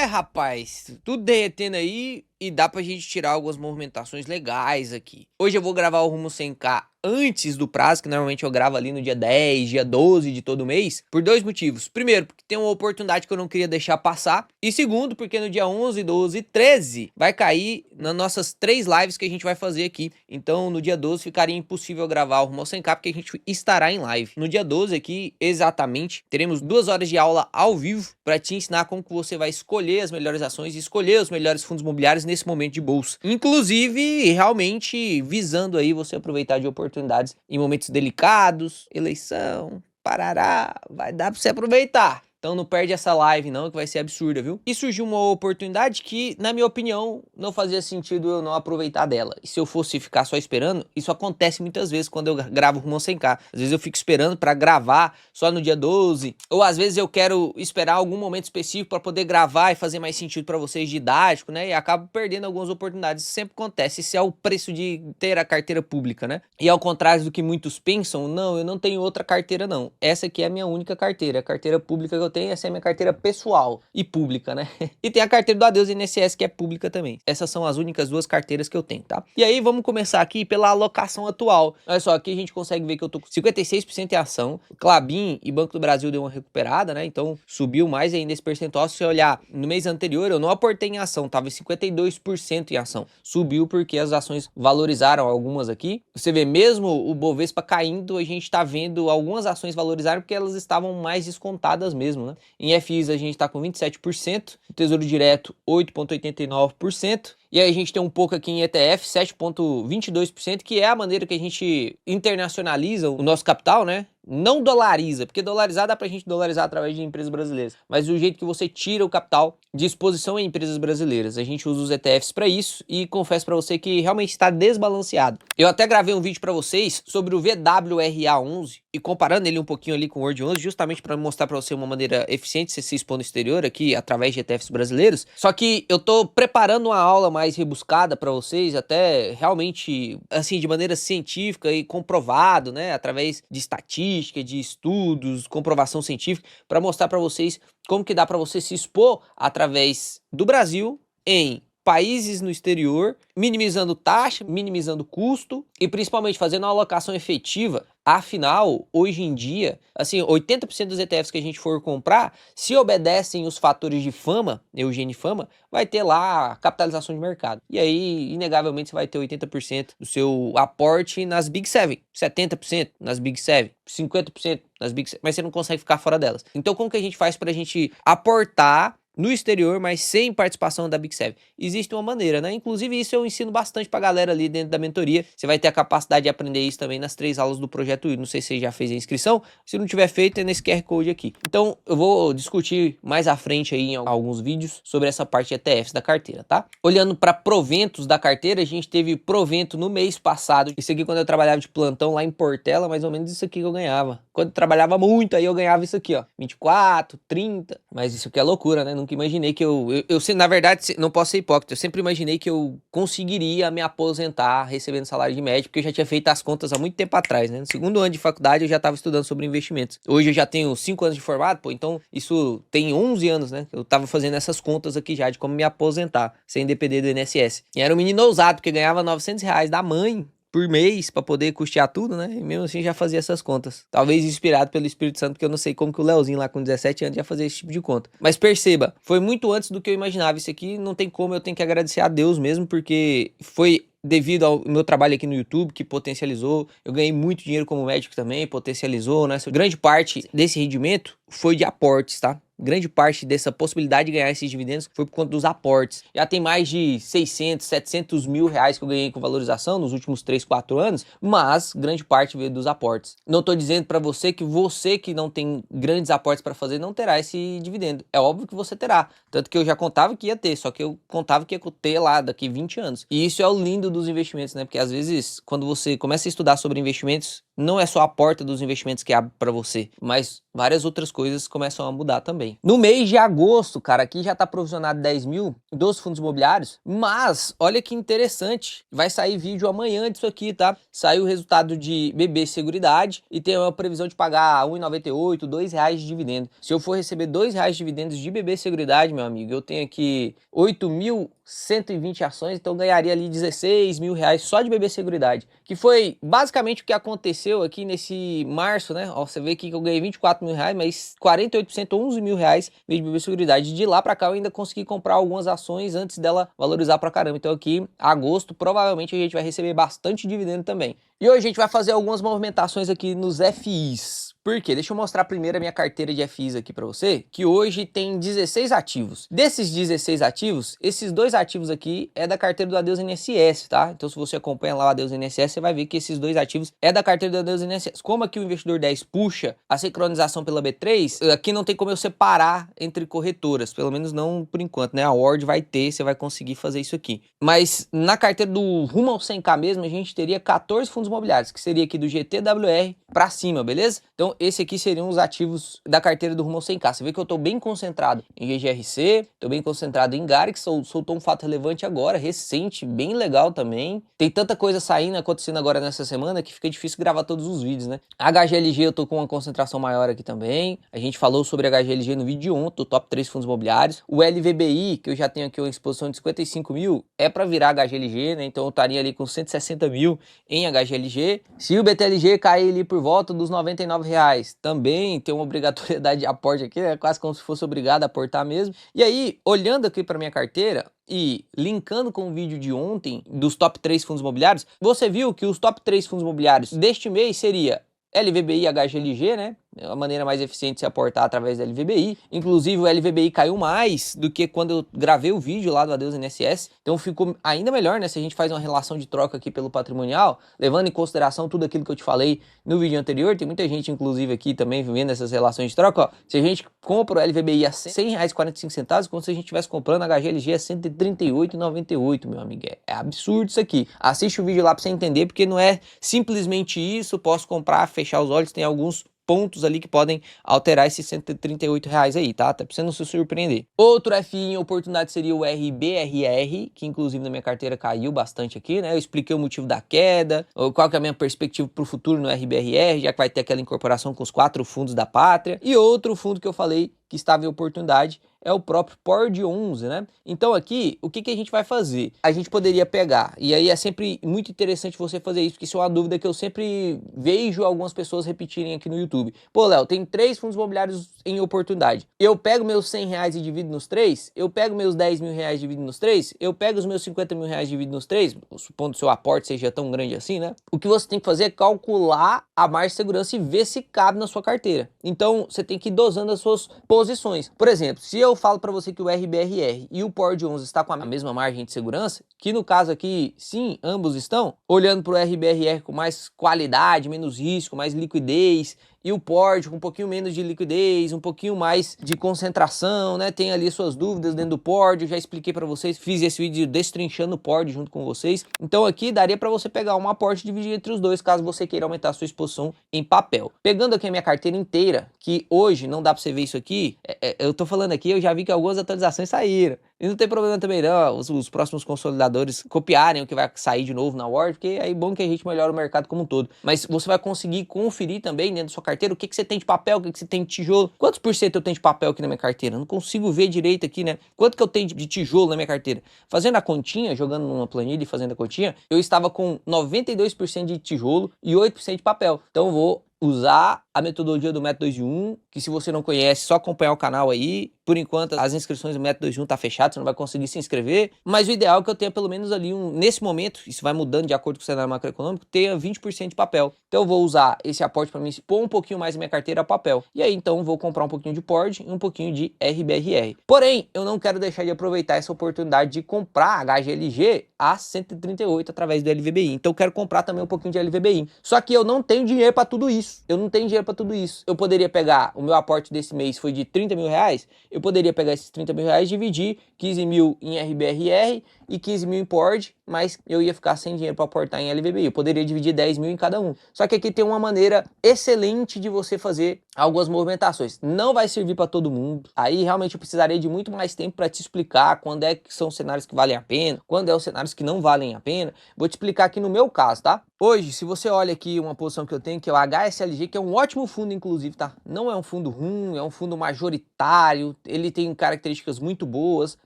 rapaz, tudo derretendo aí e dá pra gente tirar algumas movimentações legais aqui. Hoje eu vou gravar o Rumo 100k antes do prazo, que normalmente eu gravo ali no dia 10, dia 12 de todo mês, por dois motivos. Primeiro, porque tem uma oportunidade que eu não queria deixar passar. E segundo, porque no dia 11, 12 e 13 vai cair nas nossas 3 lives que a gente vai fazer aqui. Então no dia 12 ficaria impossível gravar o Rumo 100k porque a gente estará em live. No dia 12 aqui, exatamente, teremos 2 horas de aula ao vivo para te ensinar como que você vai escolher as melhores ações e escolher os melhores fundos imobiliários nesse momento de bolsa. Inclusive, realmente visando aí você aproveitar de oportunidades em momentos delicados, eleição, parará, vai dar para você aproveitar. Então não perde essa live não, que vai ser absurda, viu? E surgiu uma oportunidade que, na minha opinião, não fazia sentido eu não aproveitar dela. E se eu fosse ficar só esperando, isso acontece muitas vezes quando eu gravo Rumo 100k. Às vezes eu fico esperando para gravar só no dia 12, ou às vezes eu quero esperar algum momento específico para poder gravar e fazer mais sentido para vocês, didático, né? E acabo perdendo algumas oportunidades. Isso sempre acontece. Esse é o preço de ter a carteira pública, né? E ao contrário do que muitos pensam, não, eu não tenho outra carteira não. Essa aqui é a minha única carteira, a carteira pública que eu tenho. Essa é a minha carteira pessoal e pública, né? E tem a carteira do Adeus INSS, que é pública também. Essas são as únicas 2 carteiras que eu tenho, tá? E aí vamos começar aqui pela alocação atual. Olha só, aqui a gente consegue ver que eu tô com 56% em ação. Klabin e Banco do Brasil deu uma recuperada, né? Então subiu mais ainda esse percentual. Se você olhar no mês anterior, eu não aportei em ação, tava em 52% em ação. Subiu porque as ações valorizaram algumas aqui. Você vê mesmo o Bovespa caindo, a gente tá vendo algumas ações valorizarem porque elas estavam mais descontadas mesmo, né? Em FIs a gente está com 27%, Tesouro Direto 8,89%, e aí a gente tem um pouco aqui em ETF, 7,22%, que é a maneira que a gente internacionaliza o nosso capital, né? Não dolariza, porque dolarizar dá pra gente dolarizar através de empresas brasileiras, mas o jeito que você tira o capital de exposição em empresas brasileiras. A gente usa os ETFs para isso e confesso para você que realmente está desbalanceado. Eu até gravei um vídeo para vocês sobre o VWRA11 e comparando ele um pouquinho ali com o Word 11, justamente para mostrar para você uma maneira eficiente de você se expor no exterior aqui através de ETFs brasileiros. Só que eu tô preparando uma aula mais rebuscada para vocês, até realmente assim de maneira científica e comprovado, né, através de estatística, de estudos, comprovação científica, para mostrar para vocês como que dá para você se expor através do Brasil em países no exterior, minimizando taxa, minimizando custo e principalmente fazendo uma alocação efetiva. Afinal, hoje em dia, assim, 80% dos ETFs que a gente for comprar, se obedecem os fatores de fama, Eugênio Fama, vai ter lá a capitalização de mercado. E aí, inegavelmente, você vai ter 80% do seu aporte nas Big 7, 70% nas Big 7, 50% nas Big 7, mas você não consegue ficar fora delas. Então, como que a gente faz para a gente aportar no exterior, mas sem participação da Big 7? Existe uma maneira, né? Inclusive isso eu ensino bastante pra galera ali dentro da mentoria. Você vai ter a capacidade de aprender isso também nas 3 aulas do Projeto I. Não sei se você já fez a inscrição. Se não tiver feito, é nesse QR Code aqui. Então eu vou discutir mais à frente aí em alguns vídeos sobre essa parte de ETFs da carteira, tá? Olhando para proventos da carteira, a gente teve provento no mês passado. Isso aqui quando eu trabalhava de plantão lá em Portela, mais ou menos isso aqui que eu ganhava. Quando eu trabalhava muito, aí eu ganhava isso aqui, ó. 24, 30. Mas isso aqui é loucura, né? Nunca imaginei que eu na verdade, não posso ser hipócrita, eu sempre imaginei que eu conseguiria me aposentar recebendo salário de médico, porque eu já tinha feito as contas há muito tempo atrás, né? No segundo ano de faculdade eu já estava estudando sobre investimentos. Hoje eu já tenho 5 anos de formado, pô, então isso tem 11 anos, né? Eu tava fazendo essas contas aqui já de como me aposentar, sem depender do INSS. E era um menino ousado, porque ganhava R$ 900 da mãe por mês para poder custear tudo, né? E mesmo assim já fazia essas contas. Talvez inspirado pelo Espírito Santo, porque eu não sei como que o Leozinho lá com 17 anos já fazia esse tipo de conta. Mas perceba, foi muito antes do que eu imaginava. Isso aqui não tem como, eu tenho que agradecer a Deus mesmo, porque foi devido ao meu trabalho aqui no YouTube que potencializou. Eu ganhei muito dinheiro como médico também, potencializou, né? Grande parte desse rendimento foi de aportes, tá? Grande parte dessa possibilidade de ganhar esses dividendos foi por conta dos aportes. Já tem mais de 600, 700 mil reais que eu ganhei com valorização nos últimos 3, 4 anos, mas grande parte veio dos aportes. Não tô dizendo para você que não tem grandes aportes para fazer não terá esse dividendo. É óbvio que você terá. Tanto que eu já contava que ia ter, só que eu contava que ia ter lá daqui 20 anos. E isso é o lindo dos investimentos, né? Porque às vezes, quando você começa a estudar sobre investimentos, não é só a porta dos investimentos que abre para você, mas várias outras coisas começam a mudar também. No mês de agosto, cara, aqui já tá provisionado 10 mil dos fundos imobiliários, mas olha que interessante, vai sair vídeo amanhã disso aqui, tá? Saiu o resultado de BB Seguridade e tem uma previsão de pagar R$1,98, R$2 de dividendo. Se eu for receber R$2 de dividendos de BB Seguridade, meu amigo, eu tenho aqui 8.120 ações, então ganharia ali R$16 mil só de BB Seguridade, que foi basicamente o que aconteceu aqui nesse março, né? Ó, você vê aqui que eu ganhei R$24 mil, mas 48%, R$11 mil de BB Seguridade. De lá pra cá eu ainda consegui comprar algumas ações antes dela valorizar pra caramba. Então aqui, agosto, provavelmente a gente vai receber bastante dividendo também. E hoje a gente vai fazer algumas movimentações aqui nos FIs. Por quê? Deixa eu mostrar primeiro a minha carteira de FIs aqui para você, que hoje tem 16 ativos. Desses 16 ativos, esses 2 ativos aqui é da carteira do Adeus INSS, tá? Então se você acompanha lá o Adeus INSS, você vai ver que esses 2 ativos é da carteira do Adeus INSS. Como aqui o investidor 10 puxa a sincronização pela B3, aqui não tem como eu separar entre corretoras, pelo menos não por enquanto, né? A Ward vai ter, você vai conseguir fazer isso aqui. Mas na carteira do rumo ao 100k mesmo, a gente teria 14 fundos imobiliários, que seria aqui do GTWR para cima, beleza? Então esse aqui seriam os ativos da carteira do rumo ao 100k. Você vê que eu tô bem concentrado em GGRC, tô bem concentrado em GARI, que soltou um fato relevante agora, recente, bem legal também. Tem tanta coisa saindo, acontecendo agora nessa semana, que fica difícil gravar todos os vídeos, né? HGLG eu tô com uma concentração maior aqui também. A gente falou sobre HGLG no vídeo de ontem, do top 3 fundos imobiliários. O LVBI, que eu já tenho aqui uma exposição de 55 mil, é para virar HGLG, né? Então eu estaria ali com 160 mil em HGLG. Se o BTLG cair ali por volta dos R$99, também tem uma obrigatoriedade de aporte aqui, é quase como se fosse obrigado a aportar mesmo. E aí, olhando aqui para minha carteira e linkando com o vídeo de ontem dos top 3 fundos imobiliários, você viu que os top 3 fundos imobiliários deste mês seria LVBI e HGLG, né? É a maneira mais eficiente de se aportar através da LVBI. Inclusive o LVBI caiu mais do que quando eu gravei o vídeo lá do Adeus INSS. Então ficou ainda melhor, né? Se a gente faz uma relação de troca aqui pelo patrimonial, levando em consideração tudo aquilo que eu te falei no vídeo anterior. Tem muita gente, inclusive, aqui também vendo essas relações de troca. Ó, se a gente compra o LVBI a R$100,45, como se a gente estivesse comprando a HGLG a R$138,98, meu amigo. É absurdo isso aqui. Assiste o vídeo lá pra você entender, porque não é simplesmente isso. Posso comprar, fechar os olhos, tem alguns pontos ali que podem alterar esses R$138 aí, tá? Até pra você não se surpreender. Outro FI em oportunidade seria o RBRR, que inclusive na minha carteira caiu bastante aqui, né? Eu expliquei o motivo da queda, qual que é a minha perspectiva pro futuro no RBRR, já que vai ter aquela incorporação com os 4 fundos da pátria. E outro fundo que eu falei que estava em oportunidade é o próprio PORD 11, né? Então aqui, o que que a gente vai fazer? A gente poderia pegar, e aí é sempre muito interessante você fazer isso, porque isso é uma dúvida que eu sempre vejo algumas pessoas repetirem aqui no YouTube. Pô, Léo, tem 3 fundos imobiliários em oportunidade. Eu pego meus R$100 e divido nos 3? Eu pego meus R$10 mil e divido nos 3? Eu pego os meus R$50 mil e divido nos 3? Supondo que o seu aporte seja tão grande assim, né? O que você tem que fazer é calcular a margem de segurança e ver se cabe na sua carteira. Então, você tem que ir dosando as suas posições. Por exemplo, se eu falo para você que o RBRR e o PORD 11 está com a mesma margem de segurança, que no caso aqui, sim, ambos estão, olhando para o RBRR com mais qualidade, menos risco, mais liquidez, e o PORD com um pouquinho menos de liquidez, um pouquinho mais de concentração, né? Tem ali suas dúvidas dentro do PORD, eu já expliquei para vocês, fiz esse vídeo destrinchando o PORD junto com vocês. Então aqui daria para você pegar um aporte e dividir entre os dois, caso você queira aumentar a sua exposição em papel. Pegando aqui a minha carteira inteira, que hoje não dá para você ver isso aqui, eu tô falando aqui, eu já vi que algumas atualizações saíram. E não tem problema também não, os próximos consolidadores copiarem o que vai sair de novo na Ward, porque aí é bom que a gente melhora o mercado como um todo. Mas você vai conseguir conferir também dentro da sua carteira o que você tem de papel, o que você tem de tijolo. Quantos por cento eu tenho de papel aqui na minha carteira? Eu não consigo ver direito aqui, né? Quanto que eu tenho de tijolo na minha carteira? Fazendo a continha, jogando numa planilha e fazendo a continha, eu estava com 92% de tijolo e 8% de papel. Então eu vou usar a metodologia do método 2 em 1, que se você não conhece, só acompanhar o canal aí. Por enquanto, as inscrições do método 2 em 1 tá fechado, você não vai conseguir se inscrever, mas o ideal é que eu tenha pelo menos ali nesse momento, isso vai mudando de acordo com o cenário macroeconômico, tenha 20% de papel. Então eu vou usar esse aporte para mim pôr um pouquinho mais na minha carteira a papel. E aí então vou comprar um pouquinho de PORD e um pouquinho de RBRR. Porém, eu não quero deixar de aproveitar essa oportunidade de comprar HGLG a 138 através do LVBI. Então eu quero comprar também um pouquinho de LVBI. Só que eu não tenho dinheiro para tudo isso. isso. Eu não tenho dinheiro para tudo isso. Eu poderia pegar, o meu aporte desse mês foi de 30 mil reais, eu poderia pegar esses 30 mil reais e dividir 15 mil em RBRR e 15 mil em PORD, mas eu ia ficar sem dinheiro para aportar em LVBI. Eu poderia dividir 10 mil em cada um. Só que aqui tem uma maneira excelente de você fazer algumas movimentações. Não vai servir para todo mundo. Aí realmente eu precisaria de muito mais tempo para te explicar quando é que são cenários que valem a pena, quando é os cenários que não valem a pena. Vou te explicar aqui no meu caso, tá? Hoje, se você olha aqui uma posição que eu tenho, que é o HSLG, que é um ótimo fundo, inclusive, tá? Não é um fundo ruim, é um fundo majoritário, ele tem características muito boas.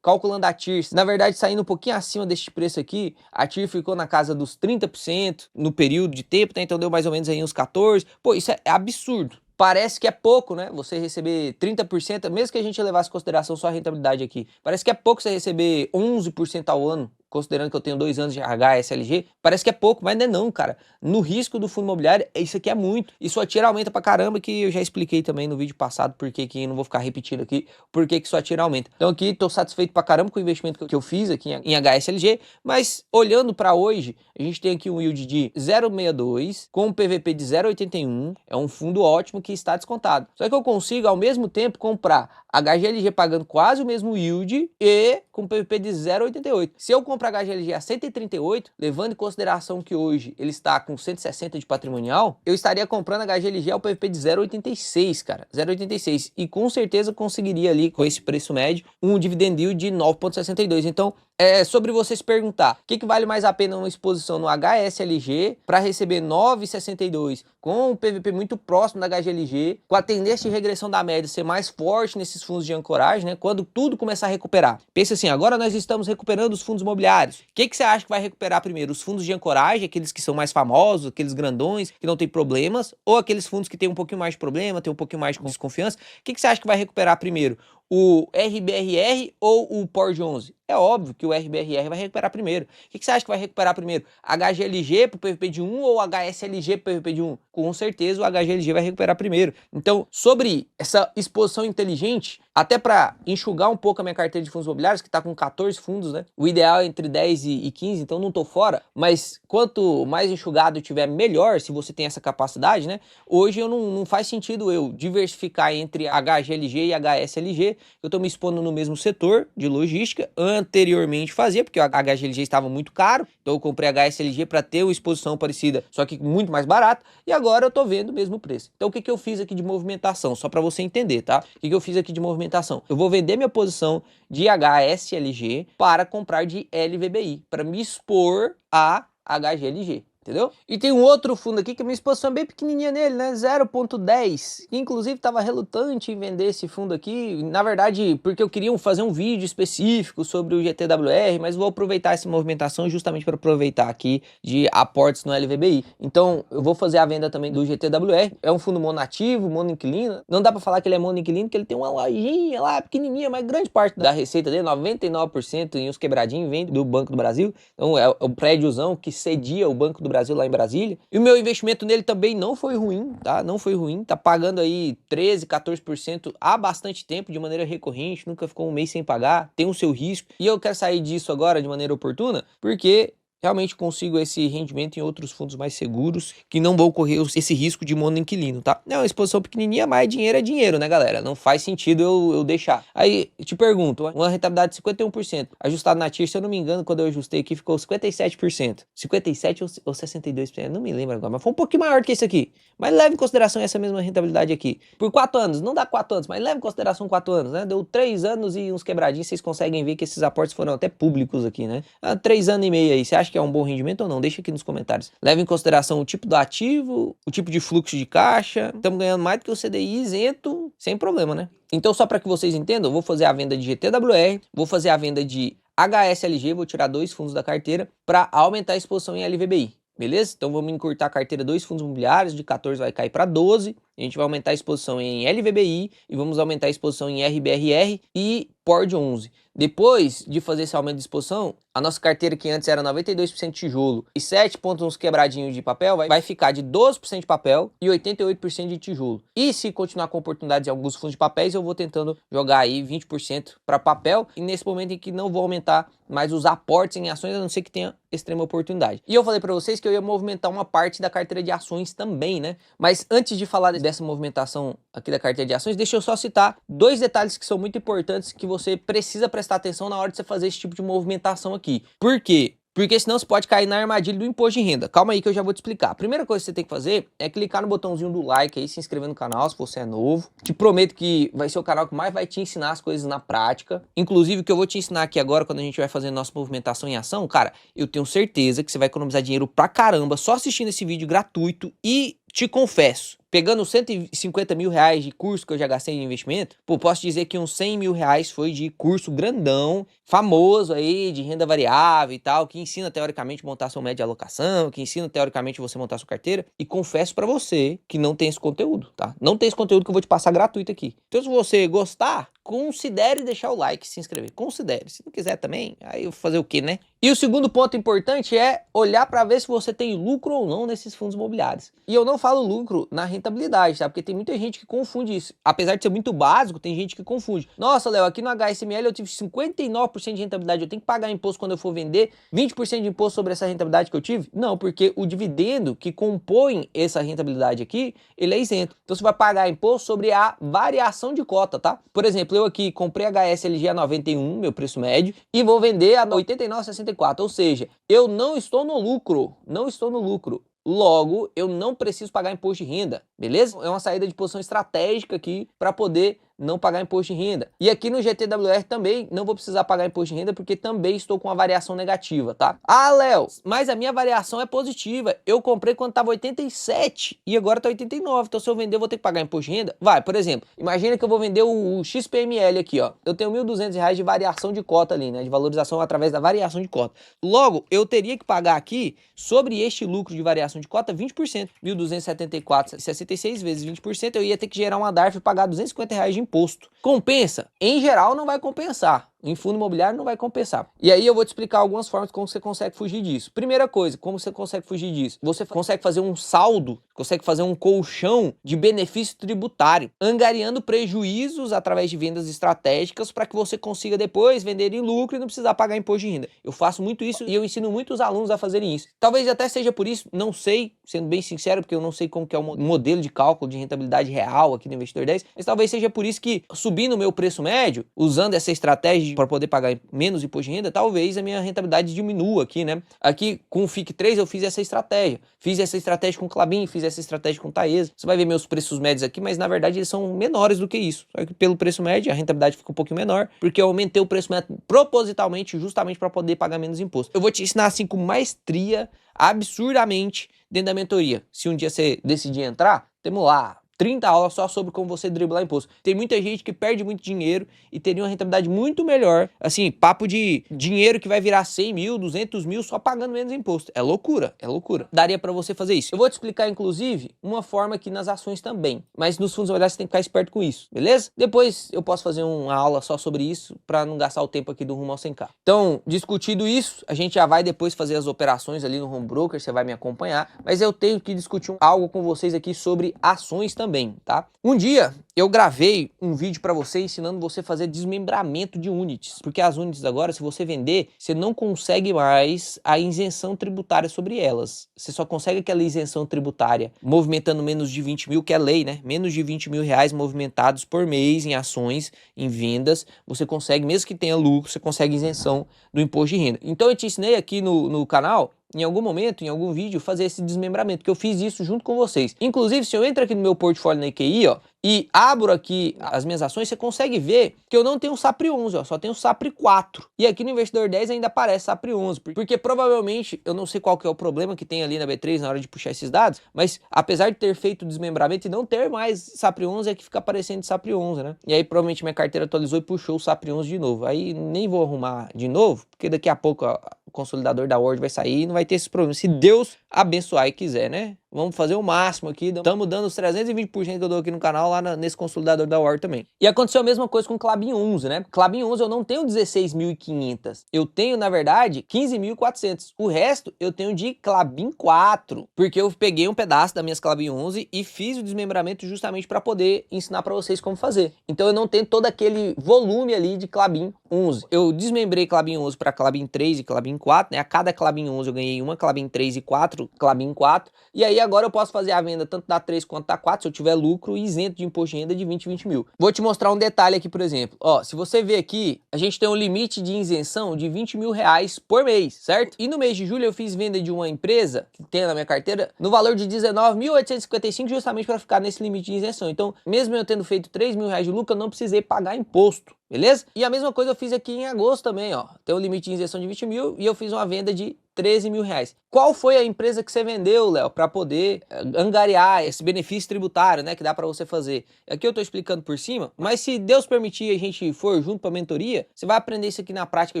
Calculando a TIR, na verdade, saindo um pouquinho acima deste preço aqui, a TIR ficou na casa dos 30% no período de tempo, tá? Então deu mais ou menos aí uns 14%. Pô, isso é absurdo. Parece que é pouco, né? Você receber 30%, mesmo que a gente levasse em consideração só a rentabilidade aqui. Parece que é pouco você receber 11% ao ano, considerando que eu tenho 2 anos de HSLG. Parece que é pouco, mas não é não, cara. No risco do fundo imobiliário, isso aqui é muito. E sua TIR aumenta pra caramba, que eu já expliquei também no vídeo passado, porque que não vou ficar repetindo aqui, porque que sua TIR aumenta. Então aqui, tô satisfeito pra caramba com o investimento que eu fiz aqui em HSLG, mas olhando pra hoje, a gente tem aqui um yield de 0,62, com um PVP de 0,81, é um fundo ótimo que está descontado. Só que eu consigo, ao mesmo tempo, comprar HGLG pagando quase o mesmo yield e com PVP de 0,88. Se eu comprar HGLG a 138, levando em consideração que hoje ele está com 160 de patrimonial, eu estaria comprando HGLG ao PVP de 0,86, cara. 0,86. E com certeza conseguiria ali, com esse preço médio, um dividend yield de 9,62. Então, é sobre você se perguntar, o que vale mais a pena uma exposição no HSLG para receber 9,62 com um PVP muito próximo da HGLG, com a tendência de regressão da média ser mais forte nesses fundos de ancoragem, né? Quando tudo começar a recuperar. Pensa assim, agora nós estamos recuperando os fundos imobiliários. O que você acha que vai recuperar primeiro? Os fundos de ancoragem, aqueles que são mais famosos, aqueles grandões, que não tem problemas, ou aqueles fundos que tem um pouquinho mais de problema, tem um pouquinho mais de desconfiança? O que você acha que vai recuperar primeiro? O RBRR ou o PORD 11? É óbvio que o RBRR vai recuperar primeiro. O que você acha que vai recuperar primeiro? HGLG para o PVP de 1 ou HSLG para o PVP de 1? Com certeza o HGLG vai recuperar primeiro. Então, sobre essa exposição inteligente, até para enxugar um pouco a minha carteira de fundos imobiliários, que está com 14 fundos, né? O ideal é entre 10 e 15, então não estou fora. Mas quanto mais enxugado eu tiver, melhor, se você tem essa capacidade, né? Hoje não faz sentido eu diversificar entre HGLG e HSLG. Eu estou me expondo no mesmo setor de logística. Anteriormente fazia, porque o HGLG estava muito caro, então eu comprei HSLG para ter uma exposição parecida, só que muito mais barato, e agora eu tô vendo o mesmo preço. Então o que eu fiz aqui de movimentação? Só para você entender, tá? O que eu fiz aqui de movimentação? Eu vou vender minha posição de HSLG para comprar de LVBI, para me expor a HGLG. Entendeu? E tem um outro fundo aqui que a minha exposição é bem pequenininha nele, né? 0,10. Inclusive estava relutante em vender esse fundo aqui. Na verdade, porque eu queria fazer um vídeo específico sobre o GTWR, mas vou aproveitar essa movimentação justamente para aproveitar aqui de aportes no LVBI. Então, eu vou fazer a venda também do GTWR. É um fundo monativo, monoinquilino. Não dá para falar que ele é monoinquilino, porque ele tem uma lojinha lá pequenininha, mas grande parte da receita dele, 99% em uns quebradinhos, vem do Banco do Brasil. Então, é o prédiozão que cedia o Banco do Brasil lá em Brasília. E o meu investimento nele também não foi ruim, tá? Não foi ruim. Tá pagando aí 13, 14% há bastante tempo, de maneira recorrente, nunca ficou um mês sem pagar, tem o seu risco. E eu quero sair disso agora de maneira oportuna, porque realmente consigo esse rendimento em outros fundos mais seguros, que não vão correr esse risco de monoinquilino, tá? É uma exposição pequenininha, mas dinheiro é dinheiro, né, galera? Não faz sentido eu deixar. Aí, te pergunto, uma rentabilidade de 51%, ajustado na TIR, se eu não me engano, quando eu ajustei aqui, ficou 57%. 57% ou 62%, não me lembro agora, mas foi um pouquinho maior que isso aqui. Mas leve em consideração essa mesma rentabilidade aqui. Por 4 anos, não dá 4 anos, mas leve em consideração 4 anos, né? Deu 3 anos e uns quebradinhos, vocês conseguem ver que esses aportes foram até públicos aqui, né? 3 anos e meio aí, você acha que é um bom rendimento ou não? Deixa aqui nos comentários. Leve em consideração o tipo do ativo, o tipo de fluxo de caixa. Estamos ganhando mais do que o CDI isento, sem problema, né? Então, só para que vocês entendam, eu vou fazer a venda de GTWR, vou fazer a venda de HSLG, vou tirar 2 fundos da carteira para aumentar a exposição em LVBI. Beleza? Então vamos encurtar a carteira 2 fundos imobiliários, de 14 vai cair para 12. A gente vai aumentar a exposição em LVBI e vamos aumentar a exposição em RBRR e POR de 11. Depois de fazer esse aumento de exposição, a nossa carteira que antes era 92% tijolo e 7 pontos uns quebradinhos de papel, vai ficar de 12% de papel e 88% de tijolo. E se continuar com oportunidades em alguns fundos de papéis, eu vou tentando jogar aí 20% para papel, e nesse momento em que não vou aumentar mais os aportes em ações, a não ser que tenha extrema oportunidade. E eu falei para vocês que eu ia movimentar uma parte da carteira de ações também, né? Mas antes de falar dessa movimentação aqui da carteira de ações, deixa eu só citar 2 detalhes que são muito importantes que você precisa prestar atenção na hora de você fazer esse tipo de movimentação aqui. Por quê? Porque senão você pode cair na armadilha do imposto de renda. Calma aí que eu já vou te explicar. A primeira coisa que você tem que fazer é clicar no botãozinho do like aí, se inscrever no canal se você é novo. Te prometo que vai ser o canal que mais vai te ensinar as coisas na prática. Inclusive o que eu vou te ensinar aqui agora, quando a gente vai fazer nossa movimentação em ação, cara, eu tenho certeza que você vai economizar dinheiro pra caramba só assistindo esse vídeo gratuito. E te confesso, pegando 150 mil reais de curso que eu já gastei de investimento, pô, posso dizer que uns 100 mil reais foi de curso grandão, famoso aí, de renda variável e tal, que ensina teoricamente montar seu médio de alocação, que ensina teoricamente você montar sua carteira. E confesso pra você que não tem esse conteúdo, tá? Não tem esse conteúdo que eu vou te passar gratuito aqui. Então se você gostar, considere deixar o like e se inscrever. Considere. Se não quiser também, aí eu vou fazer o quê, né? E o segundo ponto importante é olhar para ver se você tem lucro ou não nesses fundos imobiliários. E eu não falo lucro na rentabilidade, tá? Porque tem muita gente que confunde isso. Apesar de ser muito básico, tem gente que confunde. Nossa, Léo, aqui no HSML eu tive 59% de rentabilidade, eu tenho que pagar imposto quando eu for vender 20% de imposto sobre essa rentabilidade que eu tive? Não, porque o dividendo que compõe essa rentabilidade aqui, ele é isento. Então você vai pagar imposto sobre a variação de cota, tá? Por exemplo, eu aqui comprei HSLG a 91, meu preço médio, e vou vender a 89,64. Ou seja, eu não estou no lucro, não estou no lucro. Logo, eu não preciso pagar imposto de renda, beleza? É uma saída de posição estratégica aqui para poder não pagar imposto de renda. E aqui no GTWR também não vou precisar pagar imposto de renda porque também estou com uma variação negativa, tá? Ah, Léo, mas a minha variação é positiva. Eu comprei quando estava 87 e agora está 89. Então se eu vender eu vou ter que pagar imposto de renda? Vai, por exemplo, imagina que eu vou vender o XPML aqui, ó. Eu tenho R$ 1.200 de variação de cota ali, né? De valorização através da variação de cota. Logo, eu teria que pagar aqui sobre este lucro de variação de cota 20%. 1.274,66 vezes 20%, eu ia ter que gerar uma DARF e pagar R$ 250 de imposto. Compensa? Em geral não vai compensar. Em fundo imobiliário não vai compensar. E aí eu vou te explicar algumas formas como você consegue fugir disso. Primeira coisa, como você consegue fugir disso? Você consegue fazer um saldo, consegue fazer um colchão de benefício tributário, angariando prejuízos através de vendas estratégicas para que você consiga depois vender em lucro e não precisar pagar imposto de renda. Eu faço muito isso e eu ensino muitos alunos a fazerem isso. Talvez até seja por isso, não sei, sendo bem sincero, porque eu não sei como que é o modelo de cálculo de rentabilidade real aqui no Investidor 10, mas talvez seja por isso que subindo o meu preço médio, usando essa estratégia para poder pagar menos imposto de renda, talvez a minha rentabilidade diminua aqui, né? Aqui com o FIC 3 eu fiz essa estratégia. Fiz essa estratégia com o Klabin, fiz essa estratégia com o Taesa. Você vai ver meus preços médios aqui, mas na verdade eles são menores do que isso. Só que pelo preço médio a rentabilidade fica um pouquinho menor, porque eu aumentei o preço médio propositalmente, justamente para poder pagar menos imposto. Eu vou te ensinar assim com maestria, absurdamente, dentro da mentoria. Se um dia você decidir entrar, temos lá 30 aulas só sobre como você driblar imposto. Tem muita gente que perde muito dinheiro e teria uma rentabilidade muito melhor. Assim, papo de dinheiro que vai virar 100 mil, 200 mil só pagando menos imposto. É loucura, é loucura. Daria pra você fazer isso. Eu vou te explicar, inclusive, uma forma aqui nas ações também. Mas nos fundos imobiliários você tem que ficar esperto com isso, beleza? Depois eu posso fazer uma aula só sobre isso pra não gastar o tempo aqui do rumo ao 100k. Então, discutido isso, a gente já vai depois fazer as operações ali no Home Broker, você vai me acompanhar. Mas eu tenho que discutir algo com vocês aqui sobre ações também. Tá? Um dia eu gravei um vídeo para você ensinando você a fazer desmembramento de units, porque as units agora, se você vender, você não consegue mais a isenção tributária sobre elas. Você só consegue aquela isenção tributária movimentando menos de 20 mil, que é lei, né? Menos de 20 mil reais movimentados por mês em ações, em vendas, você consegue, mesmo que tenha lucro, você consegue isenção do imposto de renda. Então eu te ensinei aqui no canal, em algum momento, em algum vídeo, fazer esse desmembramento, que eu fiz isso junto com vocês. Inclusive, se eu entro aqui no meu portfólio na EQI, ó, e abro aqui as minhas ações, você consegue ver que eu não tenho SAPRE 11, ó, só tenho SAPRE 4. E aqui no Investidor 10 ainda aparece SAPRE 11, porque provavelmente, eu não sei qual que é o problema que tem ali na B3 na hora de puxar esses dados, mas apesar de ter feito o desmembramento e não ter mais SAPRE 11, é que fica aparecendo SAPRE 11, né? E aí provavelmente minha carteira atualizou e puxou o SAPRE 11 de novo. Aí nem vou arrumar de novo, porque daqui a pouco ó, o consolidador da Word vai sair e não vai ter esses problemas. Se Deus abençoar e quiser, né? Vamos fazer o máximo aqui. Estamos dando os 320% que eu dou aqui no canal lá nesse consolidador da War também. E aconteceu a mesma coisa com o Klabin 11, né? Klabin 11 eu não tenho 16.500. Eu tenho, na verdade, 15.400. O resto eu tenho de Klabin 4. Porque eu peguei um pedaço das minhas Klabin 11 e fiz o desmembramento justamente para poder ensinar para vocês como fazer. Então eu não tenho todo aquele volume ali de Klabin 11. Eu desmembrei Klabin 11 para Klabin 3 e Klabin 4, né? A cada Klabin 11 eu ganhei uma Klabin 3 e 4, Klabin 4. E aí agora eu posso fazer a venda tanto da 3 quanto da 4, se eu tiver lucro e isento de imposto de renda de 20 mil. Vou te mostrar um detalhe aqui, por exemplo. Ó, se você ver aqui, a gente tem um limite de isenção de 20 mil reais por mês, certo? E no mês de julho eu fiz venda de uma empresa que tem na minha carteira no valor de 19.855 justamente para ficar nesse limite de isenção. Então, mesmo eu tendo feito 3 mil reais de lucro, eu não precisei pagar imposto. Beleza? E a mesma coisa eu fiz aqui em agosto também, ó. Tem um limite de isenção de 20 mil e eu fiz uma venda de 13 mil reais. Qual foi a empresa que você vendeu, Léo, para poder angariar esse benefício tributário, né, que dá para você fazer? Aqui eu tô explicando por cima, mas se Deus permitir e a gente for junto para mentoria, você vai aprender isso aqui na prática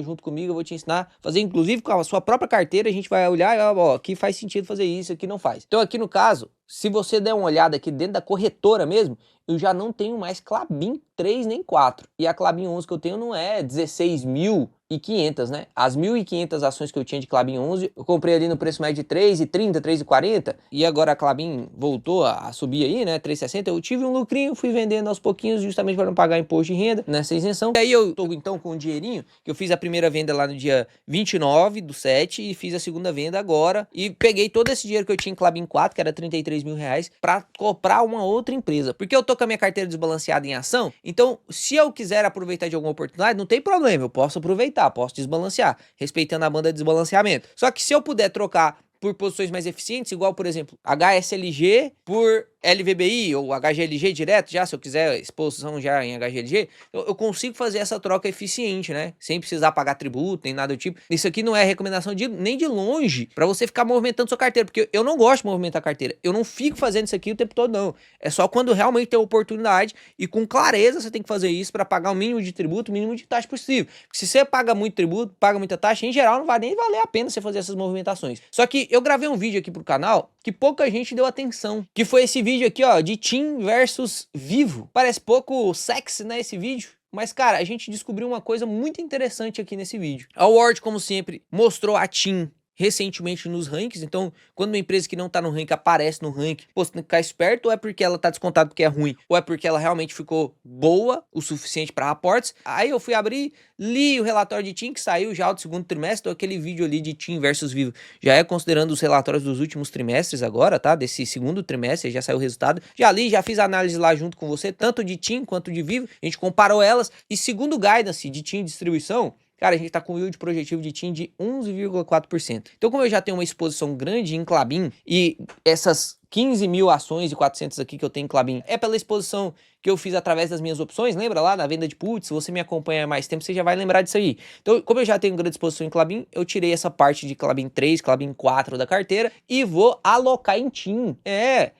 junto comigo, eu vou te ensinar a fazer inclusive com a sua própria carteira, a gente vai olhar e ó, aqui faz sentido fazer isso, aqui não faz. Então aqui no caso, se você der uma olhada aqui dentro da corretora mesmo, eu já não tenho mais Klabin 3 nem 4. E a Klabin 11 que eu tenho não é 16.500, né? As 1.500 ações que eu tinha de Klabin 11, eu comprei ali no preço médio de 3,30, 3,40. E agora a Klabin voltou a subir aí, né? 3,60. Eu tive um lucrinho, fui vendendo aos pouquinhos justamente para não pagar imposto de renda nessa isenção. E aí eu tô então com um dinheirinho, que eu fiz a primeira venda lá no dia 29/7 e fiz a segunda venda agora. E peguei todo esse dinheiro que eu tinha em Klabin 4, que era 33 mil reais, para comprar uma outra empresa. Porque eu tô com a minha carteira desbalanceada em ação, então se eu quiser aproveitar de alguma oportunidade, não tem problema, eu posso aproveitar, posso desbalancear, respeitando a banda de desbalanceamento. Só que se eu puder trocar por posições mais eficientes, igual, por exemplo, HSLG por LVBI ou HGLG direto, já se eu quiser exposição já em HGLG, eu consigo fazer essa troca eficiente, né? Sem precisar pagar tributo, nem nada do tipo. Isso aqui não é recomendação nem de longe para você ficar movimentando sua carteira, porque eu não gosto de movimentar a carteira. Eu não fico fazendo isso aqui o tempo todo, não. É só quando realmente tem oportunidade e com clareza você tem que fazer isso para pagar o mínimo de tributo, o mínimo de taxa possível. Porque se você paga muito tributo, paga muita taxa, em geral não vai nem valer a pena você fazer essas movimentações. Só que eu gravei um vídeo aqui pro canal que pouca gente deu atenção, que foi esse vídeo aqui, ó, de TIM versus Vivo. Parece pouco sexy, né, esse vídeo? Mas, cara, a gente descobriu uma coisa muito interessante aqui nesse vídeo. A Ward, como sempre, mostrou a TIM recentemente nos rankings, então quando uma empresa que não tá no ranking aparece no ranking, pô, você tem que ficar esperto, ou é porque ela tá descontada porque é ruim, ou é porque ela realmente ficou boa o suficiente para aportes. Aí eu fui abrir, li o relatório de TIM que saiu já do segundo trimestre, então aquele vídeo ali de TIM versus Vivo, já é considerando os relatórios dos últimos trimestres agora, tá? Desse segundo trimestre, já saiu o resultado. Já li, já fiz a análise lá junto com você, tanto de TIM quanto de Vivo, a gente comparou elas, e segundo o guidance de TIM distribuição, cara, a gente tá com yield projetivo de TIM de 11,4%. Então, como eu já tenho uma exposição grande em Klabin e essas 15 mil ações e 400 aqui que eu tenho em Klabin é pela exposição que eu fiz através das minhas opções, lembra lá da venda de puts? Se você me acompanha há mais tempo, você já vai lembrar disso aí. Então, como eu já tenho grande exposição em Klabin, eu tirei essa parte de Klabin 3, Klabin 4 da carteira e vou alocar em TIM.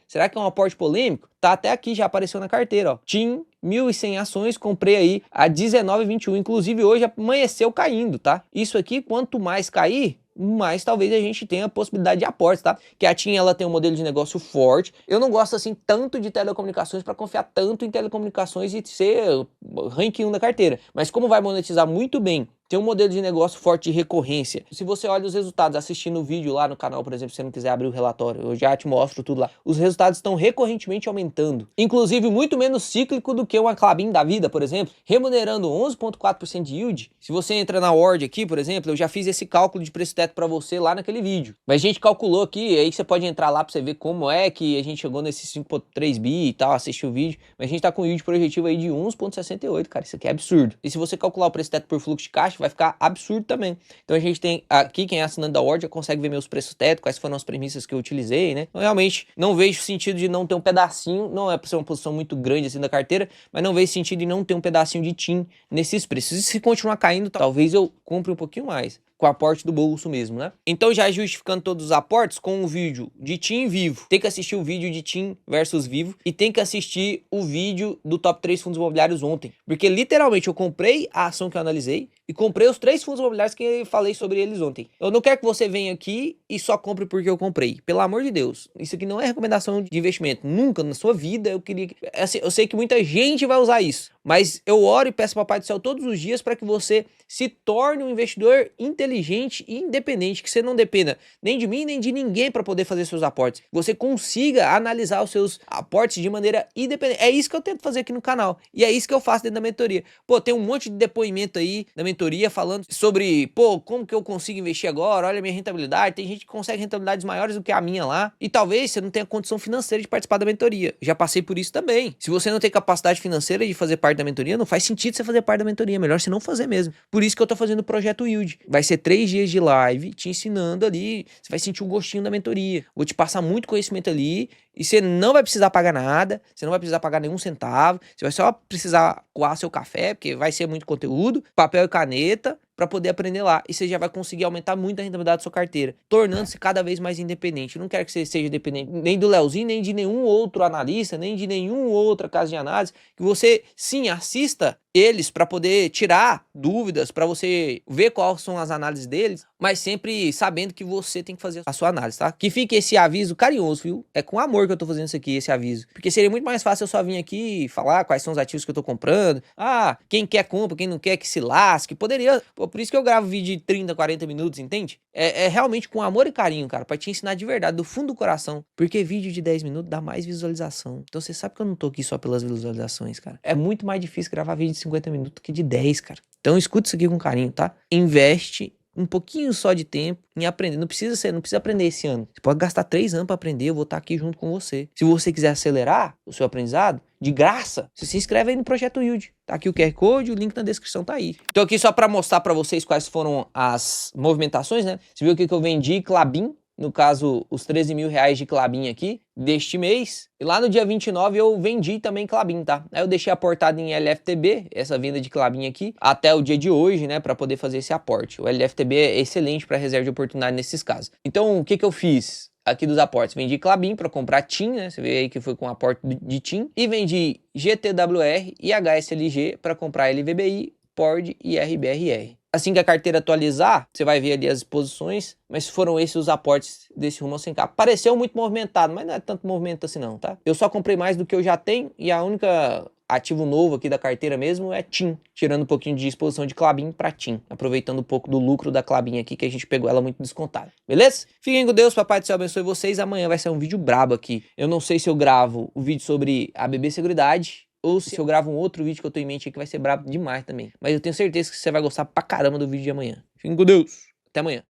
Será que é um aporte polêmico? Tá até aqui, já apareceu na carteira, ó. TIM, 1.100 ações, comprei aí a 19,21. Inclusive, hoje amanheceu caindo, tá? Isso aqui, quanto mais cair, mais talvez a gente tenha a possibilidade de aportes, tá? Que a TIM, ela tem um modelo de negócio forte. Eu não gosto, assim, tanto de telecomunicações para confiar tanto em telecomunicações e ser ranking 1 da carteira. Mas como vai monetizar muito bem, tem um modelo de negócio forte de recorrência. Se você olha os resultados assistindo o vídeo lá no canal, por exemplo, se você não quiser abrir o relatório, eu já te mostro tudo lá. Os resultados estão recorrentemente aumentando. Inclusive, muito menos cíclico do que uma Klabin da vida, por exemplo, remunerando 11,4% de yield. Se você entra na Ward aqui, por exemplo, eu já fiz esse cálculo de preço teto para você lá naquele vídeo. Mas a gente calculou aqui, aí você pode entrar lá para você ver como é que a gente chegou nesse 5,3 bi e tal, assistir o vídeo. Mas a gente tá com yield projetivo aí de 11,68, cara, isso aqui é absurdo. E se você calcular o preço teto por fluxo de caixa, vai ficar absurdo também. Então a gente tem aqui, quem é assinante da Ward já consegue ver meus preços teto, quais foram as premissas que eu utilizei, né? Então, realmente, não vejo sentido de não ter um pedacinho, não é pra ser uma posição muito grande assim da carteira, mas não vejo sentido de não ter um pedacinho de TIM nesses preços. E se continuar caindo, talvez eu compre um pouquinho mais, com o aporte do bolso mesmo, né? Então já justificando todos os aportes, com um vídeo de TIM Vivo, tem que assistir o vídeo de TIM versus Vivo e tem que assistir o vídeo do top 3 fundos imobiliários ontem, porque literalmente eu comprei a ação que eu analisei e comprei os 3 fundos imobiliários que eu falei sobre eles ontem. Eu não quero que você venha aqui e só compre porque eu comprei, pelo amor de Deus, isso aqui não é recomendação de investimento, nunca na sua vida eu queria, assim, eu sei que muita gente vai usar isso, mas eu oro e peço ao Papai do Céu todos os dias para que você se torne um investidor inteligente e independente, que você não dependa nem de mim, nem de ninguém para poder fazer seus aportes. Você consiga analisar os seus aportes de maneira independente. É isso que eu tento fazer aqui no canal. E é isso que eu faço dentro da mentoria. Pô, tem um monte de depoimento aí da mentoria falando sobre, pô, como que eu consigo investir agora? Olha a minha rentabilidade. Tem gente que consegue rentabilidades maiores do que a minha lá. E talvez você não tenha condição financeira de participar da mentoria. Já passei por isso também. Se você não tem capacidade financeira de fazer parte da mentoria, não faz sentido você fazer parte da mentoria. É melhor você não fazer mesmo. Por isso que eu tô fazendo o Projeto Yield. Vai ser 3 dias de live te ensinando ali. Você vai sentir um gostinho da mentoria. Vou te passar muito conhecimento ali. E você não vai precisar pagar nada. Você não vai precisar pagar nenhum centavo. Você vai só precisar coar seu café, porque vai ser muito conteúdo, papel e caneta, para poder aprender lá. E você já vai conseguir aumentar muito a rentabilidade da sua carteira, tornando-se cada vez mais independente. Eu não quero que você seja dependente nem do Leozinho, nem de nenhum outro analista, nem de nenhuma outra casa de análise. Que você, sim, assista eles para poder tirar dúvidas, para você ver quais são as análises deles, mas sempre sabendo que você tem que fazer a sua análise, tá? Que fique esse aviso carinhoso, viu? É com amor que eu tô fazendo isso aqui, esse aviso. Porque seria muito mais fácil eu só vir aqui e falar quais são os ativos que eu tô comprando. Ah, quem quer compra, quem não quer que se lasque. Poderia... Pô, por isso que eu gravo vídeo de 30, 40 minutos, entende? É realmente com amor e carinho, cara, pra te ensinar de verdade, do fundo do coração. Porque vídeo de 10 minutos dá mais visualização. Então você sabe que eu não tô aqui só pelas visualizações, cara. É muito mais difícil gravar vídeo de 50 minutos que de 10, cara. Então escuta isso aqui com carinho, tá? Investe um pouquinho só de tempo em aprender. Não precisa aprender esse ano. Você pode gastar 3 anos para aprender, eu vou estar aqui junto com você. Se você quiser acelerar o seu aprendizado, de graça, você se inscreve aí no Projeto Yield. Tá aqui o QR Code, o link na descrição tá aí. Então aqui só para mostrar para vocês quais foram as movimentações, né? Você viu aqui que eu vendi Klabin, no caso, os 13 mil reais de Klabin aqui, deste mês. E lá no dia 29 eu vendi também Klabin, tá? Aí eu deixei aportado em LFTB, essa venda de Klabin aqui, até o dia de hoje, né, para poder fazer esse aporte. O LFTB é excelente para reserva de oportunidade nesses casos. Então, o que que eu fiz? Aqui dos aportes, vendi Klabin para comprar TIM, né? Você vê aí que foi com aporte de TIM. E vendi GTWR e HSLG para comprar LVBI, PORD e RBRR. Assim que a carteira atualizar, você vai ver ali as exposições, mas foram esses os aportes desse rumo ao 100k. Pareceu muito movimentado, mas não é tanto movimento assim não, tá? Eu só comprei mais do que eu já tenho e a única ativo novo aqui da carteira mesmo é TIM, tirando um pouquinho de exposição de Klabin para TIM, aproveitando um pouco do lucro da Klabin aqui, que a gente pegou ela muito descontada, beleza? Fiquem com Deus, Papai do Céu abençoe vocês, amanhã vai ser um vídeo brabo aqui. Eu não sei se eu gravo o vídeo sobre a BB Seguridade, ou se eu gravo um outro vídeo que eu tô em mente aqui que vai ser brabo demais também. Mas eu tenho certeza que você vai gostar pra caramba do vídeo de amanhã. Fiquem com Deus. Até amanhã.